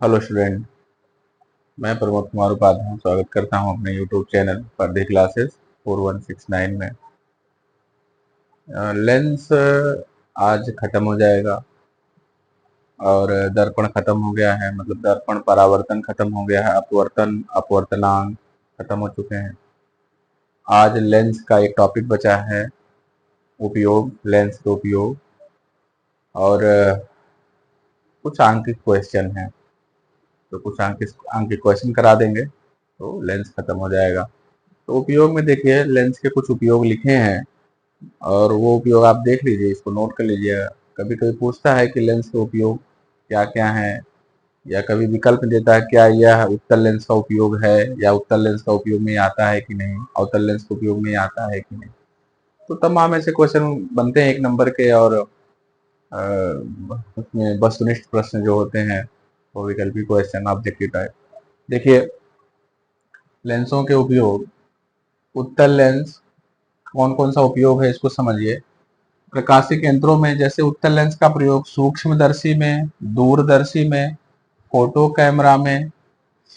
Hello student, मैं प्रमोद कुमार उपाध्याय स्वागत करता हूं अपने यूट्यूब चैनल परदे क्लासेस 4169 में। लेंस आज खत्म हो जाएगा और दर्पण खत्म हो गया है, मतलब दर्पण परावर्तन खत्म हो गया है, अपवर्तन अपवर्तनांक खत्म हो चुके हैं। आज लेंस का एक टॉपिक बचा है, उपयोग, लेंस के उपयोग और कुछ आंकिक क्वेश्चन है। तो कुछ आंकिक क्वेश्चन करा देंगे तो लेंस खत्म हो जाएगा। तो उपयोग में देखिए, लेंस के कुछ उपयोग लिखे हैं और वो उपयोग आप देख लीजिए, इसको नोट कर लीजिएगा। कभी कभी पूछता है कि लेंस के उपयोग क्या क्या है, या कभी विकल्प देता है क्या यह उत्तल लेंस का उपयोग है, या उत्तल लेंस का उपयोग में आता है कि नहीं, अवतल लेंस का उपयोग में आता है कि नहीं। तो तमाम ऐसे क्वेश्चन बनते हैं 1 नंबर के, और उसमें वस्तुनिष्ठ प्रश्न जो होते हैं वो विकल्पी क्वेश्चन, ऑब्जेक्टिव टाइप। देखिए, लेंसों के उपयोग, उत्तल लेंस कौन कौन सा उपयोग है इसको समझिए। प्रकाशिक यंत्रों में जैसे उत्तल लेंस का प्रयोग सूक्ष्मदर्शी में, दूरदर्शी में, फोटो कैमरा में,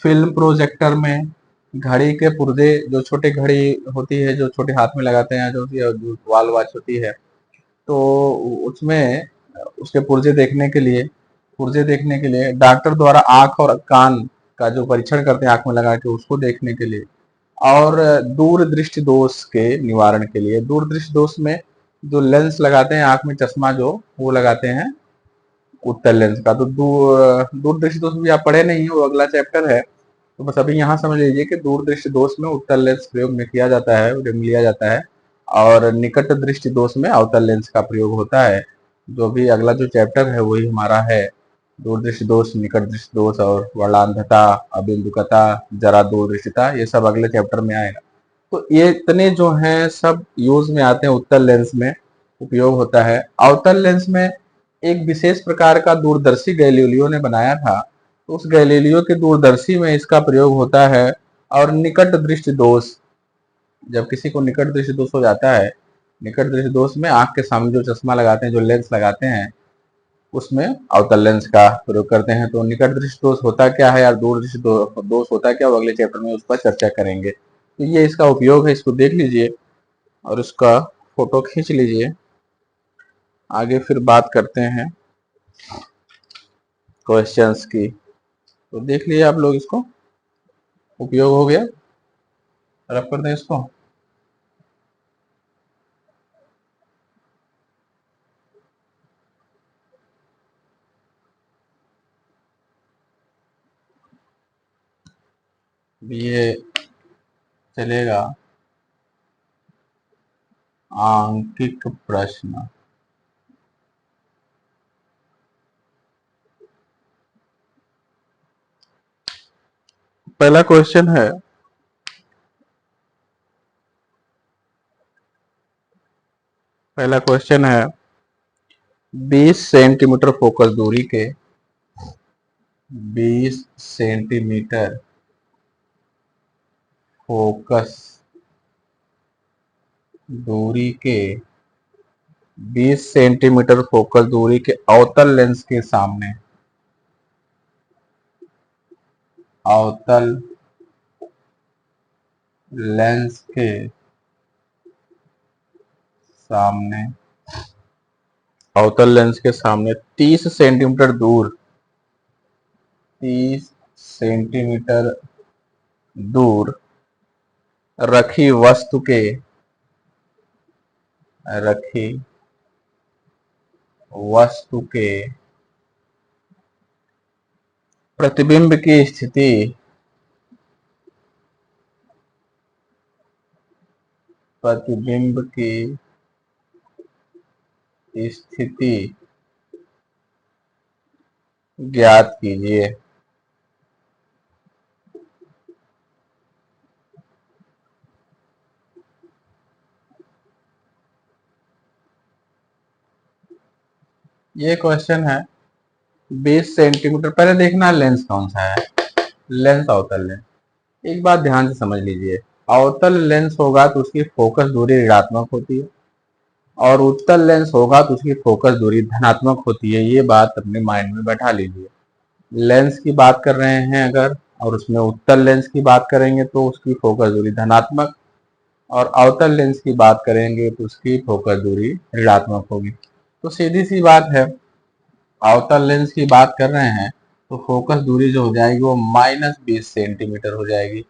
फिल्म प्रोजेक्टर में, घड़ी के पुर्जे, जो छोटे घड़ी होती है जो छोटे हाथ में लगाते हैं, जो वॉल वॉच होती है, तो उसमें उसके पुर्जे देखने के लिए डॉक्टर द्वारा आंख और कान का जो परीक्षण करते हैं आंख में लगा के, उसको देखने के लिए, और दूर दृष्टि दोष के निवारण के लिए। दूर दृष्टि दोष में जो लेंस लगाते हैं आंख में, चश्मा जो वो लगाते हैं उत्तल लेंस का। तो दूर दृष्टि दोष भी आप पढ़े नहीं है, वो अगला चैप्टर है। तो बस अभी यहाँ समझ लीजिए कि दूर दृष्टि दोष में उत्तल लेंस प्रयोग में किया जाता है, लिया जाता है, और निकट दृष्टि दोष में अवतल लेंस का प्रयोग होता है। जो भी अगला जो चैप्टर है वही हमारा है, दूर दृष्टि दोष, निकट दृष्टि दोष और वर्णांधता, अबिंदुकता, जरा दूरदृष्टिता, ये सब अगले चैप्टर में आएगा। तो ये इतने जो हैं सब यूज में आते हैं, उत्तल लेंस में उपयोग होता है। अवतल लेंस में एक विशेष प्रकार का दूरदर्शी गैलीलियो ने बनाया था, तो उस गैलीलियो के दूरदर्शी में इसका प्रयोग होता है। और निकट दृष्टि दोष, जब किसी को निकट दृष्टि दोष हो जाता है, निकट दृष्टि दोष में आंख के सामने जो चश्मा लगाते हैं, जो लेंस लगाते हैं, उसमें अवतल लेंस का प्रयोग करते हैं। तो निकट दृष्टि दोष होता क्या है, और दूर दृष्टि दोष होता क्या, वो अगले चैप्टर में उस पर चर्चा करेंगे। तो ये इसका उपयोग है, इसको देख लीजिए और इसका फोटो खींच लीजिए। आगे फिर बात करते हैं क्वेश्चंस की। तो देख लीजिए आप लोग, इसको उपयोग हो गया, रब कर दें इसको। ये चलेगा आंकिक प्रश्न। पहला क्वेश्चन है, पहला क्वेश्चन है 20 सेंटीमीटर फोकस दूरी के, 20 सेंटीमीटर फोकस दूरी के, 20 सेंटीमीटर फोकस दूरी के अवतल लेंस के सामने, अवतल लेंस के सामने, अवतल लेंस के सामने 30 सेंटीमीटर दूर, 30 सेंटीमीटर दूर रखी वस्तु के, रखी वस्तु के प्रतिबिंब की स्थिति, प्रतिबिंब की स्थिति ज्ञात कीजिए। ये क्वेश्चन है 20 सेंटीमीटर। पहले देखना लेंस कौन सा है, लेंस अवतल लेंस। एक बात ध्यान से समझ लीजिए, अवतल लेंस होगा तो उसकी फोकस दूरी ऋणात्मक होती है, और उत्तल लेंस होगा तो उसकी फोकस दूरी धनात्मक होती है। ये बात अपने माइंड में बैठा लीजिए। लेंस की बात कर रहे हैं अगर, और उसमें उत्तल लेंस की बात करेंगे तो उसकी फोकस दूरी धनात्मक, और अवतल लेंस की बात करेंगे तो उसकी फोकस दूरी ऋणात्मक होगी। तो सीधी सी बात है, अवतल लेंस की बात कर रहे हैं तो फोकस दूरी जो हो जाएगी वो -20 सेंटीमीटर हो जाएगी।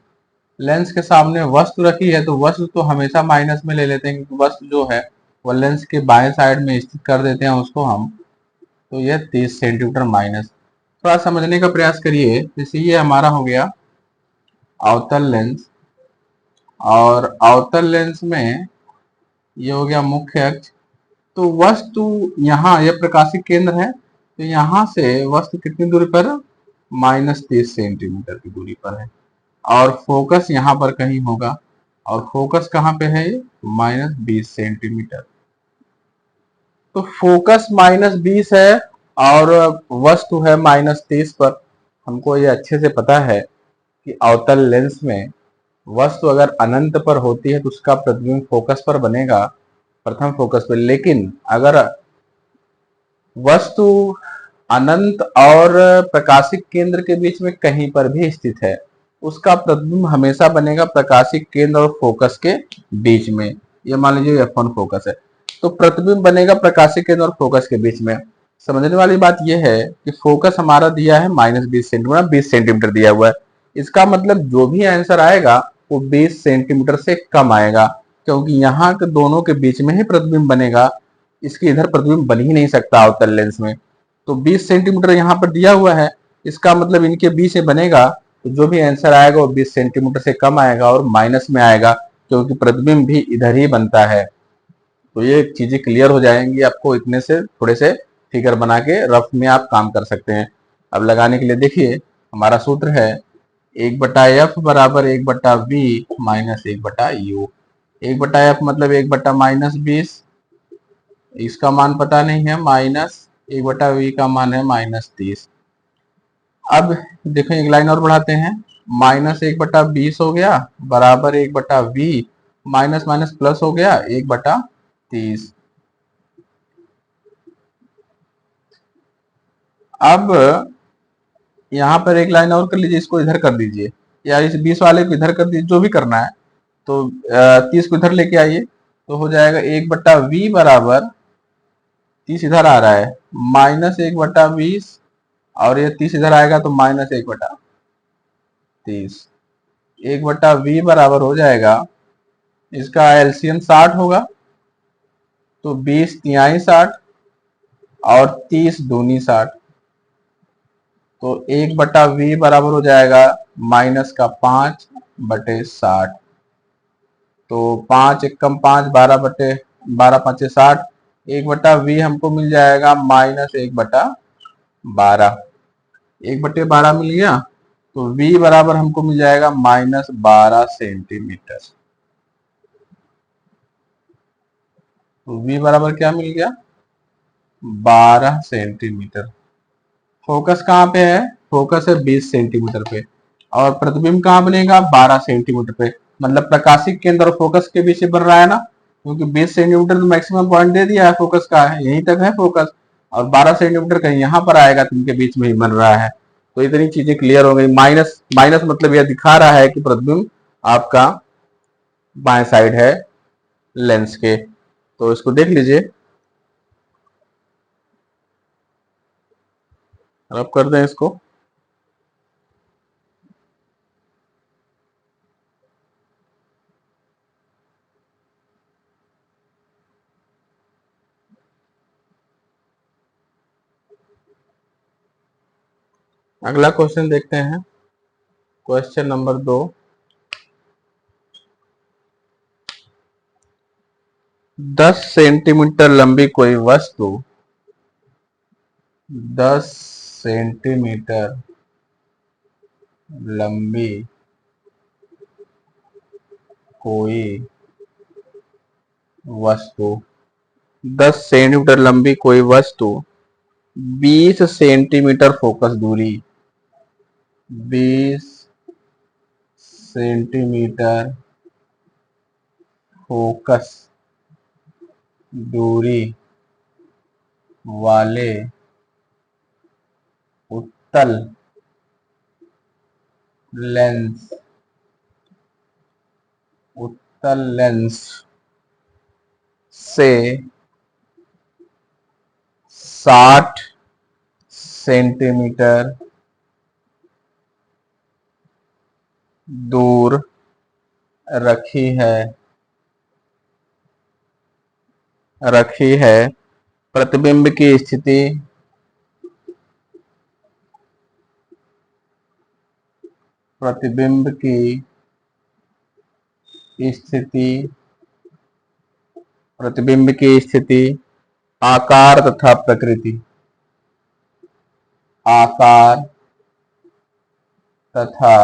लेंस के सामने वस्तु रखी है तो वस्तु तो हमेशा माइनस में ले लेते हैं, क्योंकि वस्तु जो है वो लेंस के बाएं साइड में स्थित कर देते हैं उसको हम। तो यह 30 सेंटीमीटर माइनस। थोड़ा समझने का प्रयास करिए। जैसे ये हमारा हो गया अवतल लेंस, और अवतल लेंस में ये हो गया मुख्य अक्ष। तो वस्तु यहाँ, यह प्रकाशिक केंद्र है, तो यहाँ से वस्तु कितनी दूरी पर, -30 सेंटीमीटर की दूरी पर है, और फोकस यहाँ पर कहीं होगा, और फोकस कहाँ पे है, ये -20 सेंटीमीटर। तो फोकस -20 है और वस्तु है -30 पर। हमको ये अच्छे से पता है कि अवतल लेंस में वस्तु अगर अनंत पर होती है तो उसका प्रतिबिंब फोकस पर बनेगा, प्रथम फोकस पर। लेकिन अगर वस्तु अनंत और प्रकाशिक केंद्र के बीच में कहीं पर भी स्थित है, उसका प्रतिबिंब हमेशा बनेगा प्रकाशिक केंद्र और फोकस के बीच में। ये मान लीजिए F1 फोकस है, तो प्रतिबिंब बनेगा प्रकाशिक केंद्र और फोकस के बीच में। समझने वाली बात यह है कि फोकस हमारा दिया है -20 सेंटीमीटर, 20 सेंटीमीटर दिया हुआ है। इसका मतलब जो भी आंसर आएगा वो 20 सेंटीमीटर से कम आएगा, क्योंकि यहाँ के दोनों के बीच में ही प्रतिबिंब बनेगा। इसके इधर प्रतिबिंब बन ही नहीं सकता अवतल लेंस में। तो 20 सेंटीमीटर यहाँ पर दिया हुआ है, इसका मतलब इनके बीच में बनेगा, तो जो भी आंसर आएगा वो 20 सेंटीमीटर से कम आएगा और माइनस में आएगा, क्योंकि प्रतिबिंब भी इधर ही बनता है। तो ये चीजें क्लियर हो जाएंगी आपको, इतने से थोड़े से फिगर बना के रफ में आप काम कर सकते हैं। अब लगाने के लिए देखिए, हमारा सूत्र है 1/f बराबर 1/v माइनस 1/u। 1/f मतलब 1/-20, इसका मान पता नहीं है, माइनस 1/v का मान है -30। अब देखो एक लाइन और बढ़ाते हैं, -1/20 हो गया बराबर 1/v, माइनस माइनस प्लस हो गया 1/30। अब यहाँ पर एक लाइन और कर लीजिए, इसको इधर कर दीजिए, या इस 20 वाले को इधर कर दीजिए, जो भी करना है। तो 30 को इधर लेके आइए, तो हो जाएगा 1/v बराबर, 30 इधर आ रहा है, -1/20, और ये 30 इधर आएगा तो -1/30। 1/v बराबर हो जाएगा, इसका एलसीएम 60 होगा, तो 20 तिहाई 60 और 30 दूनी 60। तो 1/v बराबर हो जाएगा -5/60। तो 5 एकम 5, 12/12 1/v हमको मिल जाएगा -1/12। 1/12 मिल गया, तो v बराबर हमको मिल जाएगा -12 सेंटीमीटर। तो v बराबर क्या मिल गया, 12 सेंटीमीटर। फोकस कहाँ पे है, फोकस है 20 सेंटीमीटर पे, और प्रतिबिंब कहाँ बनेगा, 12 सेंटीमीटर पे। मतलब प्रकाशिक केंद्र और फोकस के बीच में बन रहा है ना, क्योंकि 20 सेंटीमीटर तो मैक्सिमम पॉइंट दे दिया है फोकस का, है यहीं तक है फोकस, और 12 सेंटीमीटर कहीं यहाँ पर आएगा तो इनके बीच में ही बन रहा है। तो इतनी चीजें क्लियर हो गई। माइनस माइनस मतलब यह दिखा रहा है कि प्रतिबिंब आपका बाएं साइड है लेंस के। तो इसको देख लीजिए, अब कर दें इसको। अगला क्वेश्चन देखते हैं, क्वेश्चन नंबर 2। 10 सेंटीमीटर लंबी कोई वस्तु 10 सेंटीमीटर लंबी कोई वस्तु 10 सेंटीमीटर लंबी कोई वस्तु 20 सेंटीमीटर फोकस दूरी, 20 सेंटीमीटर फोकस दूरी वाले उत्तल लेंस, उत्तल लेंस से 60 सेंटीमीटर दूर रखी है प्रतिबिंब की स्थिति, प्रतिबिंब की स्थिति, प्रतिबिंब की स्थिति, आकार तथा प्रकृति, आकार तथा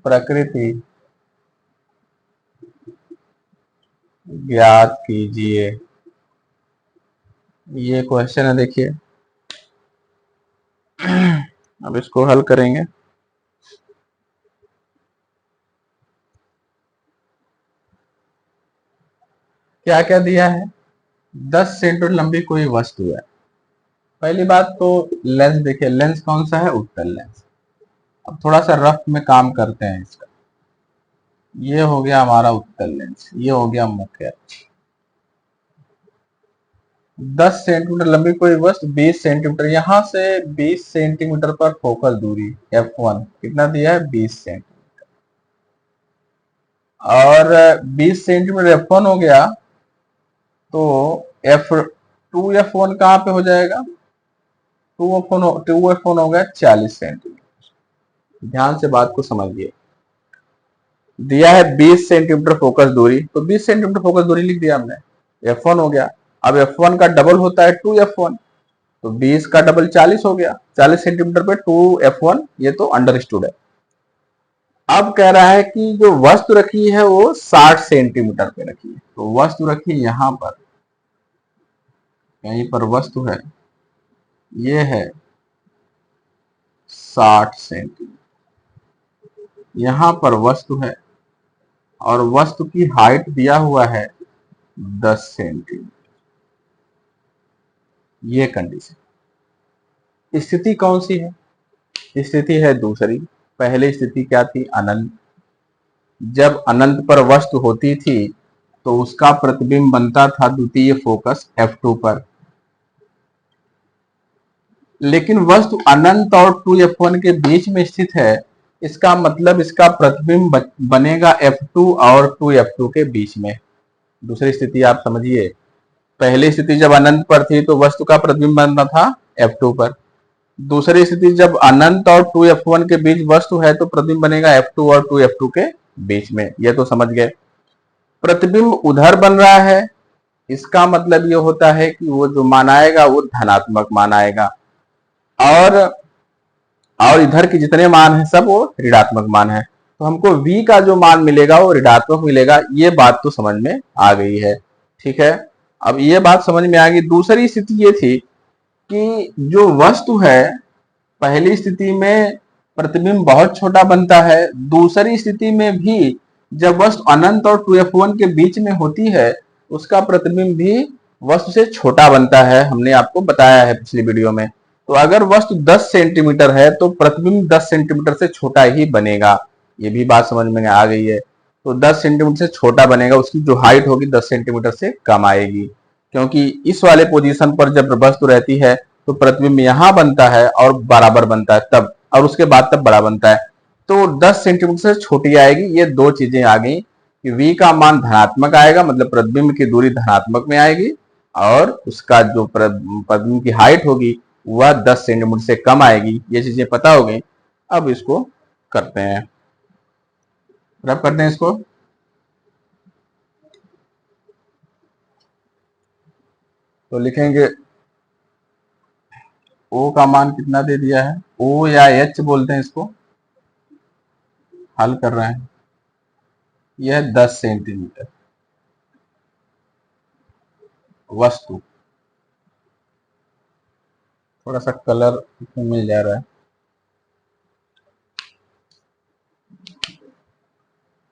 प्रकृति ज्ञात कीजिए। ये क्वेश्चन है, देखिए अब इसको हल करेंगे। क्या क्या दिया है? 10 सेंटीमीटर लंबी कोई वस्तु है। पहली बात तो लेंस, देखिए लेंस कौन सा है? उत्तल लेंस। अब थोड़ा सा रफ में काम करते हैं इसका। ये हो गया हमारा उत्तल लेंस, ये हो गया मुख्य। 10 सेंटीमीटर लंबी कोई वस्तु 20 सेंटीमीटर, यहां से 20 सेंटीमीटर पर फोकस दूरी F1 कितना दिया है? 20 सेंटीमीटर। और 20 सेंटीमीटर F1 हो गया तो F2 F1 कहां पे हो जाएगा? 2F1 हो गया 40 सेंटीमीटर। ध्यान से बात को समझिए। दिया है 20 सेंटीमीटर फोकस दूरी, तो 20 सेंटीमीटर फोकस दूरी लिख दिया हमने, F1 हो गया। अब F1 का डबल होता है 2F1, तो 20 का डबल 40 हो गया। 40 सेंटीमीटर पे 2F1, ये तो अंडरस्टूड है। अब कह रहा है कि जो वस्तु रखी है वो 60 सेंटीमीटर पे रखी है, तो वस्तु रखी यहां पर, कहीं पर वस्तु है, ये है 60 सेंटीमीटर, यहां पर वस्तु है और वस्तु की हाइट दिया हुआ है 10 सेंटीमीटर। ये कंडीशन। स्थिति कौन सी है? स्थिति है दूसरी। पहली स्थिति क्या थी? अनंत। जब अनंत पर वस्तु होती थी तो उसका प्रतिबिंब बनता था द्वितीय फोकस F2 पर। लेकिन वस्तु अनंत और 2F1 के बीच में स्थित है, इसका मतलब इसका प्रतिबिंब बनेगा F2 और 2F2 के बीच में। दूसरी स्थिति आप समझिए। पहली स्थिति जब अनंत पर थी तो वस्तु का प्रतिबिंब बनता था F2 पर। दूसरी स्थिति जब अनंत और 2F1 के बीच वस्तु है तो प्रतिबिंब बनेगा F2 और 2F2 के बीच में। ये तो समझ गए। प्रतिबिंब उधर बन रहा है, इसका मतलब ये होता है कि वो जो मान आएगा वो धनात्मक मान आएगा, और इधर के जितने मान है सब वो ऋणात्मक मान है। तो हमको v का जो मान मिलेगा वो ऋणात्मक मिलेगा। ये बात तो समझ में आ गई है, ठीक है। अब ये बात समझ में आ गई। दूसरी स्थिति ये थी कि जो वस्तु है, पहली स्थिति में प्रतिबिंब बहुत छोटा बनता है, दूसरी स्थिति में भी जब वस्तु अनंत और 2F1 के बीच में होती है उसका प्रतिबिंब भी वस्तु से छोटा बनता है, हमने आपको बताया है पिछली वीडियो में। तो अगर वस्तु 10 सेंटीमीटर है तो प्रतिबिंब 10 सेंटीमीटर से छोटा ही बनेगा। ये भी बात समझ में आ गई है। तो 10 सेंटीमीटर से छोटा बनेगा, उसकी जो हाइट होगी 10 सेंटीमीटर से कम आएगी, क्योंकि इस वाले पोजीशन पर जब वस्तु रहती है तो प्रतिबिंब यहां बनता है और बराबर बनता है तब, और उसके बाद तब बड़ा बनता है। तो 10 सेंटीमीटर से छोटी आएगी। ये दो चीजें आ गई कि v का मान धनात्मक आएगा, मतलब प्रतिबिंब की दूरी धनात्मक में आएगी, और उसका जो प्रतिबिंब की हाइट होगी वह 10 सेंटीमीटर से कम आएगी। ये चीजें पता हो गई। अब इसको करते हैं, रब करते हैं इसको। तो लिखेंगे ओ का मान कितना दे दिया है, ओ या एच बोलते हैं इसको, हल कर रहे हैं। यह 10 सेंटीमीटर वस्तु, थोड़ा सा कलर मिल जा रहा है।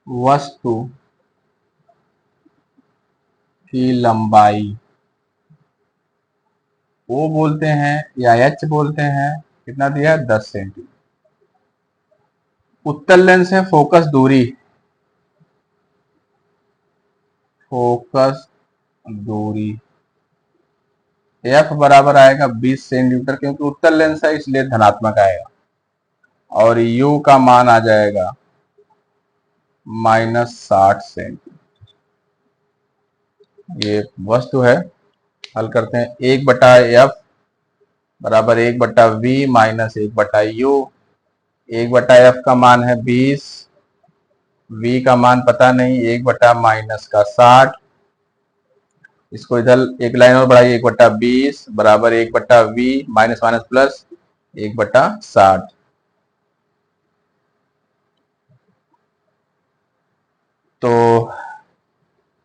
वस्तु की लंबाई ओ बोलते हैं या एच बोलते हैं, कितना दिया है 10 सेंटीमीटर। उत्तल लेंस है, फोकस दूरी, फोकस दूरी एफ बराबर आएगा 20 सेंटीमीटर, क्योंकि उत्तल लेंस है इसलिए धनात्मक आएगा। और यू का मान आ जाएगा -60 सेंटीमीटर। ये वस्तु है। हल करते हैं। 1/f बराबर 1/v माइनस 1/u। 1/f का मान है 20, v का मान पता नहीं, 1/-60। इसको इधर एक लाइन और बढ़ाइए, 1/20 बराबर 1/v माइनस माइनस प्लस 1/60। तो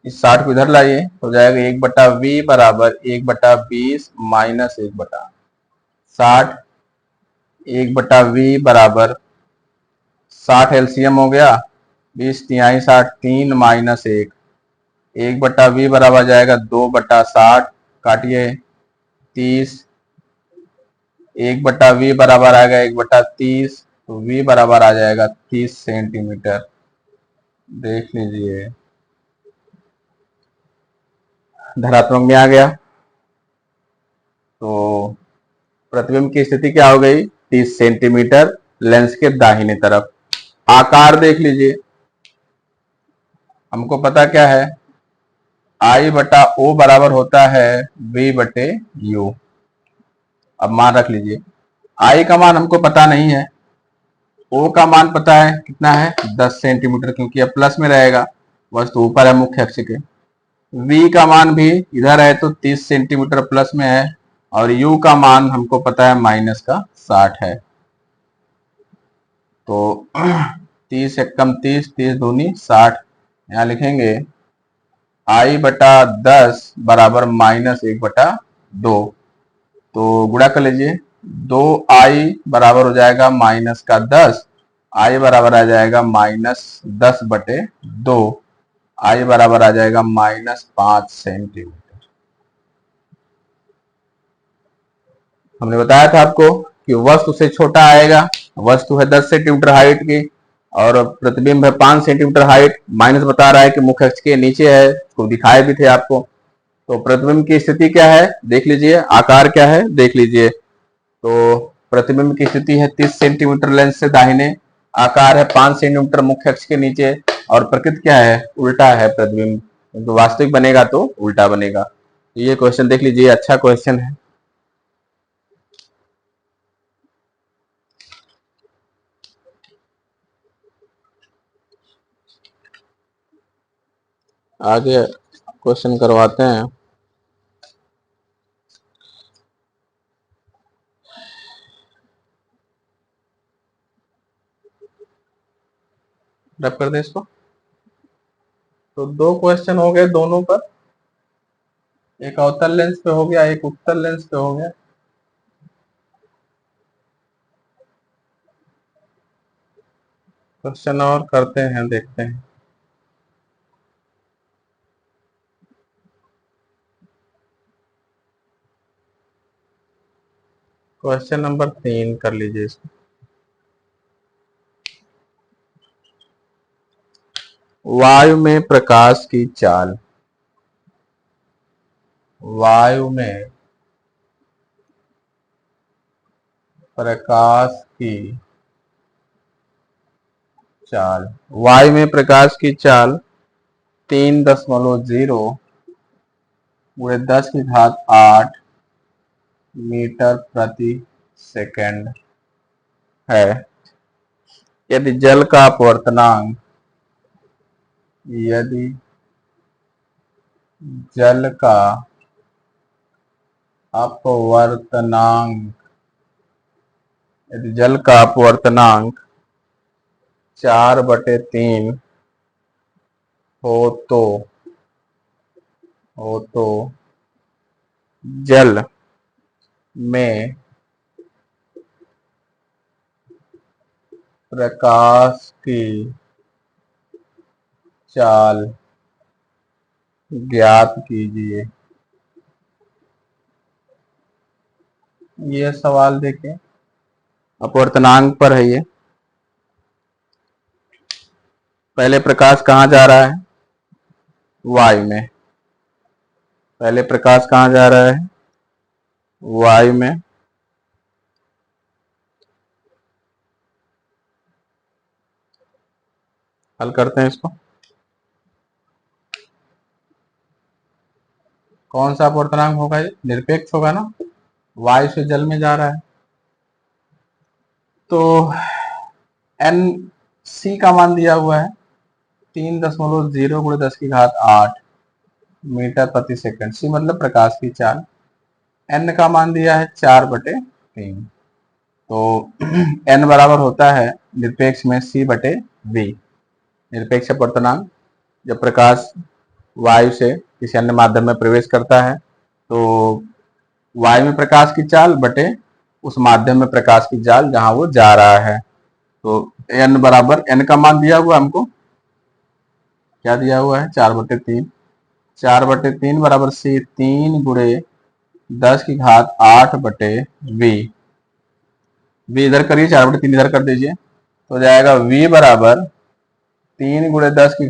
इस 60 को इधर लाइए, हो जाएगा 1/v बराबर 1/20 माइनस 1/60। 1/v बराबर 60 एलसीएम हो गया, 20×3 = 3 माइनस 1। 1/v बराबर जाएगा 2/60, काटिए 30। 1/v बराबर आएगा 1/30, तो v बराबर आ जाएगा 30 सेंटीमीटर। देख लीजिए, धनात्मक में आ गया। तो प्रतिबिंब की स्थिति क्या हो गई, 30 सेंटीमीटर लेंस के दाहिने तरफ। आकार देख लीजिए, हमको पता क्या है, I/O बराबर होता है V/U। अब मान रख लीजिए, I का मान हमको पता नहीं है, O का मान पता है, कितना है 10 सेंटीमीटर, क्योंकि अब प्लस में रहेगा, वस्तु ऊपर है मुख्य अक्ष के। V का मान भी इधर है तो 30 सेंटीमीटर प्लस में है, और U का मान हमको पता है -60 है। तो 30 एक कम 30, 30 दूनी 60। यहाँ लिखेंगे I/10 बराबर -1/2। तो गुणा कर लीजिए, 2I बराबर हो जाएगा -10, I बराबर आ जाएगा -10/2। I बराबर आ जाएगा -5 सेंटीमीटर। हमने बताया था आपको कि वस्तु से छोटा आएगा, वस्तु है 10 सेंटीमीटर हाइट की और प्रतिबिंब है 5 सेंटीमीटर हाइट, माइनस बता रहा है कि मुख्य अक्ष के नीचे है, तो दिखाए भी थे आपको। तो प्रतिबिंब की स्थिति क्या है देख लीजिए, आकार क्या है देख लीजिए। तो प्रतिबिंब की स्थिति है 30 सेंटीमीटर लेंस से दाहिने, आकार है 5 सेंटीमीटर मुख्य अक्ष के नीचे, और प्रकृति क्या है, उल्टा है प्रतिबिंब, तो वास्तविक बनेगा तो उल्टा बनेगा। ये क्वेश्चन देख लीजिए, अच्छा क्वेश्चन है। आगे क्वेश्चन करवाते हैं। रब कर दे इसको। तो 2 क्वेश्चन हो गए दोनों पर, एक अवतल लेंस पे हो गया, एक उत्तल लेंस पे हो गया। क्वेश्चन और करते हैं, देखते हैं। क्वेश्चन नंबर 3 कर लीजिए इसको। वायु में प्रकाश की चाल, वायु में प्रकाश की चाल, वायु में प्रकाश की चाल 3.0 गुणे 10⁸ मीटर प्रति सेकंड है। यदि जल का अपवर्तनांक, यदि जल का अपवर्तनांक, यदि जल का अपवर्तनांक 4/3 हो तो जल में प्रकाश की चाल ज्ञात कीजिए। ये सवाल देखिए, अपवर्तनांक पर है ये। पहले प्रकाश कहाँ जा रहा है? वायु में। पहले प्रकाश कहाँ जा रहा है? वायु में। हल करते हैं इसको। कौन सा अपवर्तनांक होगा ये? निरपेक्ष होगा ना, वायु से जल में जा रहा है। तो एन सी का मान दिया हुआ है 3.0 गुणे 10⁸ मीटर प्रति सेकंड। सी मतलब प्रकाश की चाल। एन का मान दिया है 4/3। तो एन बराबर होता है निरपेक्ष में C/V। निरपेक्ष अपवर्तनांक, जब प्रकाश वायु से किसी अन्य माध्यम में प्रवेश करता है तो वायु में प्रकाश की चाल बटे उस माध्यम में प्रकाश की चाल जहां वो जा रहा है। तो एन बराबर, एन का मान दिया हुआ हमको, क्या दिया हुआ है? 4/3। 4/3 बराबर C 3 गुणे 10⁸ V इधर करिए, 4/3 इधर कर दीजिए, तो जाएगा V बराबर 3 गुणे 10⁸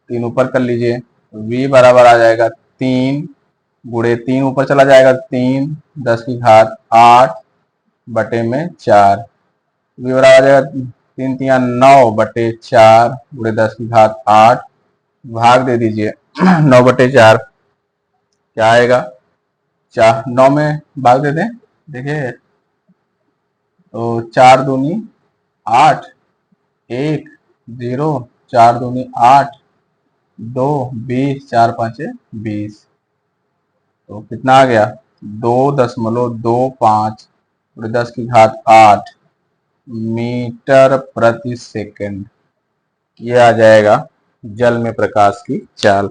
3 ऊपर कर लीजिए, V बराबर आ जाएगा 3 गुणे 3 ऊपर चला जाएगा 3 10⁸ V बराबर आ जाएगा 3×3=9/4 गुणे 10⁸ भाग दे दीजिए 9/4 क्या आएगा? 9 में भाग दे दें, देखिए तो 4 दूनी 8, 1 0, 4 दूनी 8, 2 20, 4 5 20। तो कितना आ गया? 2.25 गुणे 10⁸ मीटर प्रति सेकंड। ये आ जाएगा जल में प्रकाश की चाल।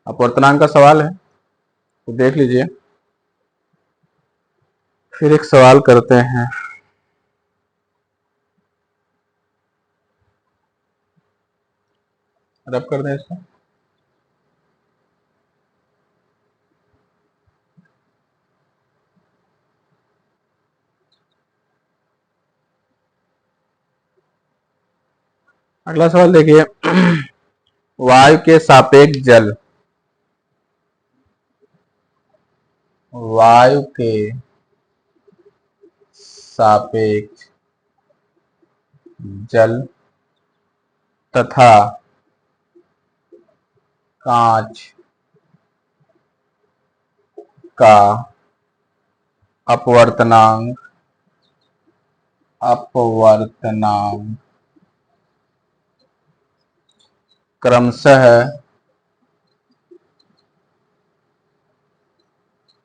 अपवर्तनांक का सवाल है तो देख लीजिए। फिर एक सवाल करते हैं। रब कर दें इसको। अगला सवाल देखिए, वायु के सापेक्ष जल, वायु के सापेक्ष जल तथा कांच का अपवर्तनांक क्रमशः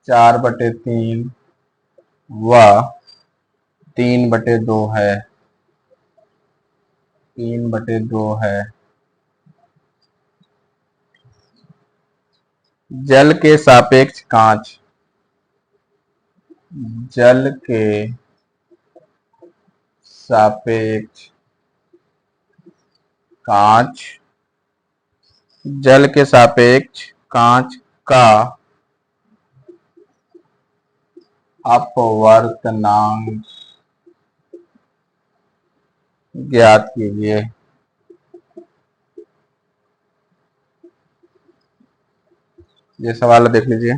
4/3 व 3/2 है। 3/2 है। जल के सापेक्ष कांच, जल के सापेक्ष कांच, जल के सापेक्ष कांच का अपवर्तनांक ज्ञात कीजिए। ये सवाल देख लीजिए।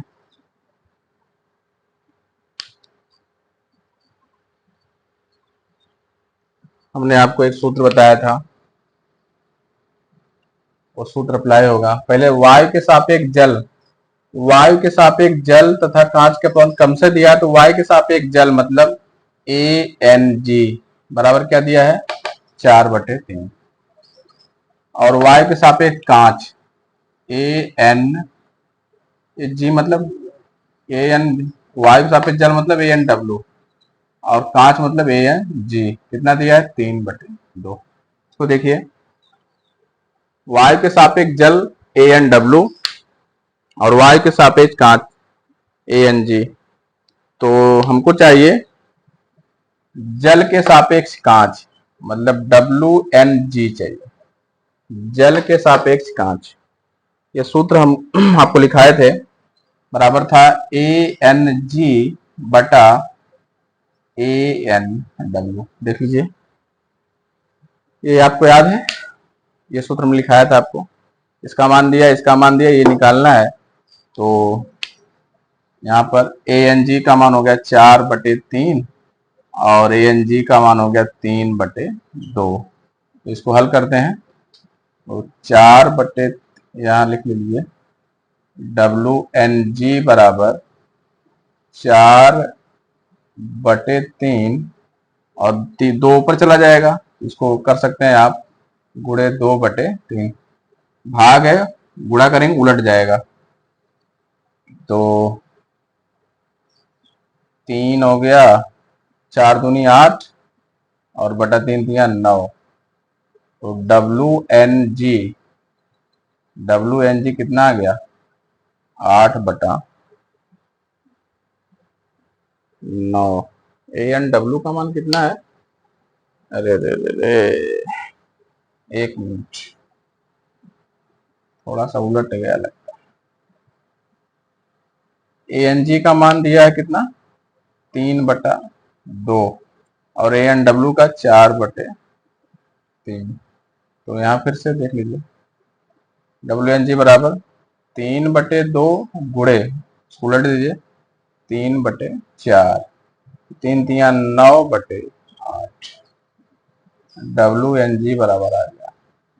हमने आपको एक सूत्र बताया था, वो सूत्र अप्लाई होगा। पहले वायु के सापेक्ष जल, वायु के सापेक्ष जल तथा कांच के अपवर्तनांक कम से दिया, तो वायु के सापेक्ष जल मतलब ANG बराबर क्या दिया है? 4/3। और वायु के सापेक्ष कांच ANG मतलब AN, वायु के सापेक्ष जल मतलब ANW और कांच मतलब ANG। कितना दिया है? 3/2। इसको देखिए, वायु के सापेक्ष जल ANW और वायु के सापेक्ष कांच ANG। तो हमको चाहिए जल के सापेक्ष कांच मतलब WNG चाहिए, जल के सापेक्ष कांच। ये सूत्र हम आपको लिखाए थे, बराबर था ए एन जी बटा ए एन डब्ल्यू। देख लीजिए, ये आपको याद है, ये सूत्र में लिखाया था आपको, इसका मान दिया, इसका मान दिया, ये निकालना है। तो यहाँ पर ए एन जी का मान हो गया 4/3 और ए एन जी का मान हो गया 3/2। इसको हल करते हैं तो 4 यहाँ लिख लीजिए, डब्ल्यू एन जी बराबर 4/3 और 2 ऊपर चला जाएगा, इसको कर सकते हैं आप गुणे 2/3, भाग है, गुणा करेंगे उलट जाएगा, तो 3 हो गया, 4 दूनी 8 और बटा 3 दिया 9। तो डब्ल्यू एन जी कितना आ गया, 8/9। ए एन डब्ल्यू का मान कितना है, अरे रे रे रे, एक मिनट, थोड़ा सा उलट गया लगता है। ए एन जी का मान दिया है कितना, 3/2 और ए एन डब्ल्यू का 4/3। तो यहाँ फिर से देख लीजिए, डब्ल्यू एन जी बराबर 3/2 गुणे, उलट दीजिए, 3/4, 3×3 = 9/8, डब्ल्यू एन जी बराबर आ गया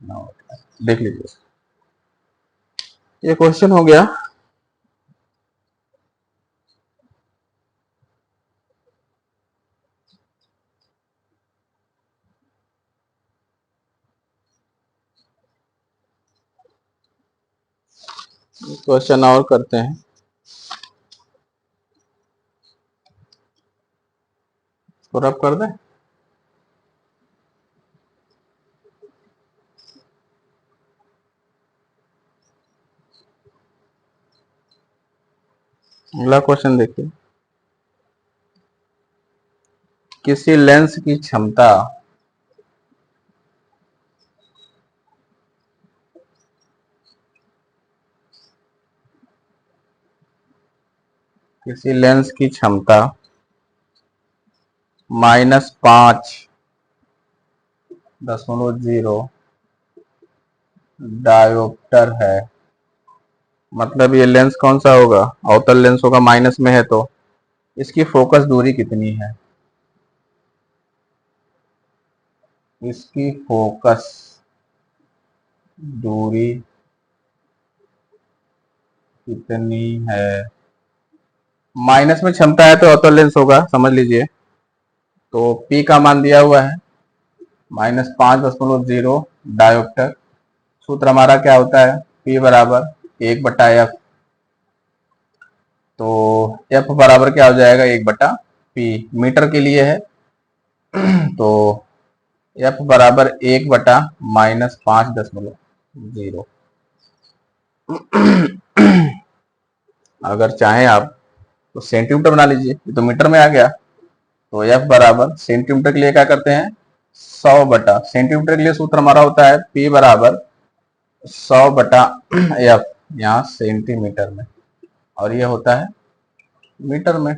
9। देख लीजिए, ये क्वेश्चन हो गया। क्वेश्चन और करते हैं, तो रब कर दें। अगला क्वेश्चन देखिए, किसी लेंस की क्षमता किसी लेंस की क्षमता -5.0 डायोप्टर है। मतलब ये लेंस कौन सा होगा, अवतल लेंस होगा, माइनस में है, तो इसकी फोकस दूरी कितनी है, इसकी फोकस दूरी कितनी है। माइनस में क्षमता है तो अवतल लेंस होगा, समझ लीजिए। तो P का मान दिया हुआ है -5.0 डायोप्टर। सूत्र हमारा क्या होता है, P बराबर 1/F। तो F बराबर क्या हो जाएगा, 1/P, मीटर के लिए है। तो F बराबर 1/-5.0। अगर चाहें आप तो सेंटीमीटर बना लीजिए, ये तो मीटर में आ गया। तो F बराबर, सेंटीमीटर के लिए क्या करते हैं, 100 सेंटीमीटर के लिए सूत्र हमारा होता है P बराबर 100/F, यहाँ सेंटीमीटर में, और ये होता है मीटर में।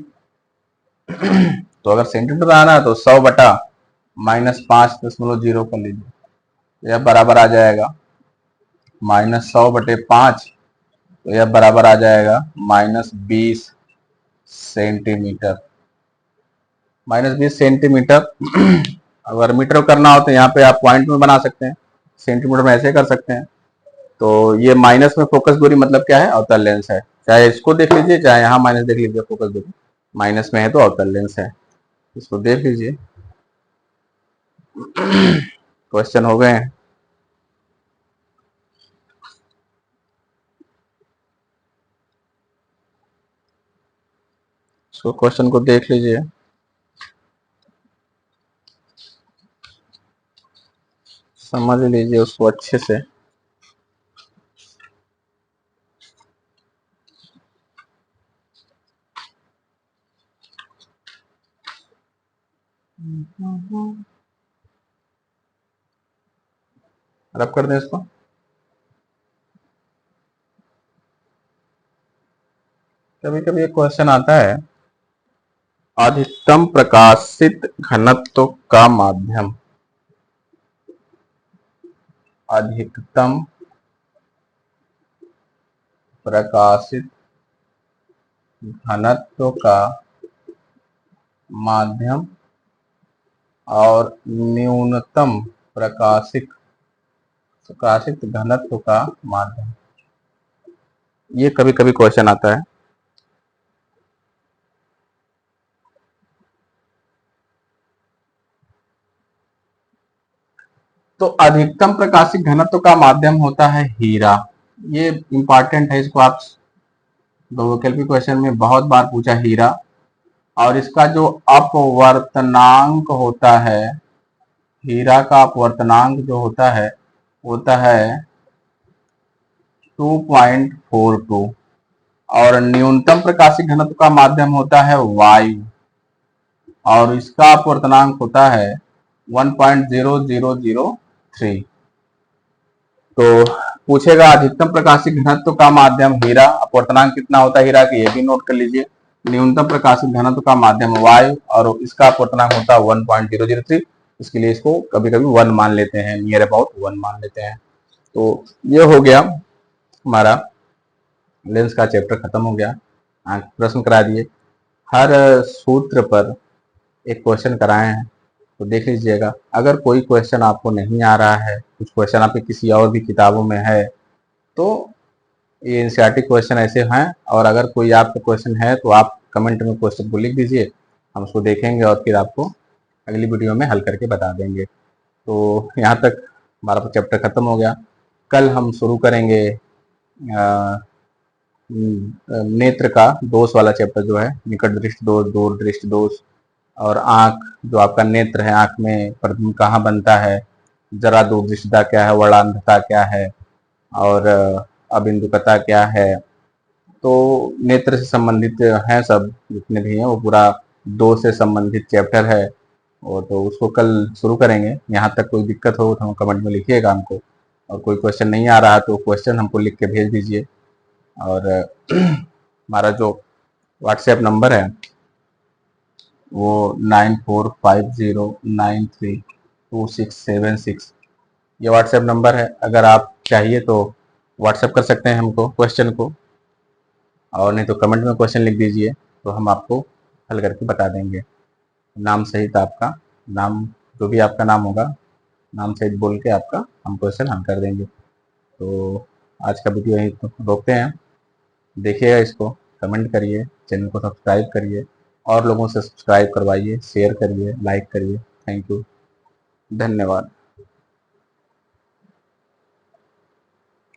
तो अगर सेंटीमीटर आना है तो 100/-5.0 कर लीजिए, यह बराबर आ जाएगा -100/5, तो यह बराबर आ जाएगा -20 सेंटीमीटर। -20 सेंटीमीटर। अगर मीटर करना हो तो यहाँ पे आप पॉइंट में बना सकते हैं, सेंटीमीटर में ऐसे कर सकते हैं। तो ये माइनस में फोकस दूरी मतलब क्या है, अवतल लेंस है। चाहे इसको देख लीजिए, चाहे यहाँ माइनस देख लीजिए, फोकस दूरी माइनस में है तो अवतल लेंस है। इसको देख लीजिए। क्वेश्चन हो गए हैं। इसको क्वेश्चन को देख लीजिए, समझ लीजिए उसको अच्छे से। रब कर दें इसको। कभी कभी एक क्वेश्चन आता है, अधिकतम प्रकाशित घनत्व का माध्यम। अधिकतम प्रकाशित घनत्व का माध्यम और न्यूनतम प्रकाशित प्रकाशित घनत्व का माध्यम, ये कभी कभी क्वेश्चन आता है। तो अधिकतम प्रकाशित घनत्व का माध्यम होता है हीरा। ये इंपॉर्टेंट है, इसको आप वैकल्पिक क्वेश्चन में बहुत बार पूछा, हीरा। और इसका जो अपवर्तनांक होता है, हीरा का अपवर्तनांक जो होता है 2.42। और न्यूनतम प्रकाशित घनत्व का माध्यम होता है वायु, और इसका अपवर्तनांक होता है 1.0003। तो पूछेगा अधिकतम प्रकाशित घनत्व का माध्यम हीरा, अपवर्तनांक कितना होता है हीरा की, ये भी नोट कर लीजिए। न्यूनतम प्रकाशित घनत्व का माध्यम वायु, और इसका अपवर्तनांक होता है 1.003। इसके लिए इसको कभी कभी 1 मान लेते हैं, नियर अबाउट 1 मान लेते हैं। तो ये हो गया हमारा लेंस का चैप्टर, खत्म हो गया। प्रश्न करा दिए, हर सूत्र पर एक क्वेश्चन कराए हैं, तो देख लीजिएगा। अगर कोई क्वेश्चन आपको नहीं आ रहा है, कुछ क्वेश्चन आपके किसी और भी किताबों में है, तो ये एनसीईआरटी क्वेश्चन ऐसे हैं। और अगर कोई आपका क्वेश्चन है तो आप कमेंट में क्वेश्चन को लिख दीजिए, हम उसको देखेंगे और फिर आपको अगली वीडियो में हल करके बता देंगे। तो यहाँ तक हमारा चैप्टर खत्म हो गया। कल हम शुरू करेंगे नेत्र का दोष वाला चैप्टर, जो है निकट दृष्टि दोष, दूर दृष्टि दोष, और आँख, जो आपका नेत्र है, आँख में प्रतिबिंब कहाँ बनता है, जरा दूरदृष्टिता क्या है, वर्णांधता क्या है, और अबिंदुकता क्या है। तो नेत्र से संबंधित हैं, सब जितने भी हैं वो पूरा 2 से संबंधित चैप्टर है। और तो उसको कल शुरू करेंगे। यहाँ तक कोई दिक्कत हो तो हम कमेंट में लिखिएगा हमको, और कोई क्वेश्चन नहीं आ रहा तो क्वेश्चन हमको लिख के भेज दीजिए। और हमारा जो व्हाट्सएप नंबर है वो 9450932676, ये व्हाट्सएप नंबर है। अगर आप चाहिए तो व्हाट्सएप कर सकते हैं हमको क्वेश्चन को, और नहीं तो कमेंट में क्वेश्चन लिख दीजिए, तो हम आपको हल करके बता देंगे। नाम सहित आपका नाम, जो भी आपका नाम होगा, नाम सहित बोल के आपका हम क्वेश्चन हल कर देंगे। तो आज का वीडियो यहीं तो रोकते हैं। देखिएगा इसको, कमेंट करिए, चैनल को सब्सक्राइब करिए, और लोगों से सब्सक्राइब करवाइए, शेयर करिए, लाइक करिए। थैंक यू, धन्यवाद।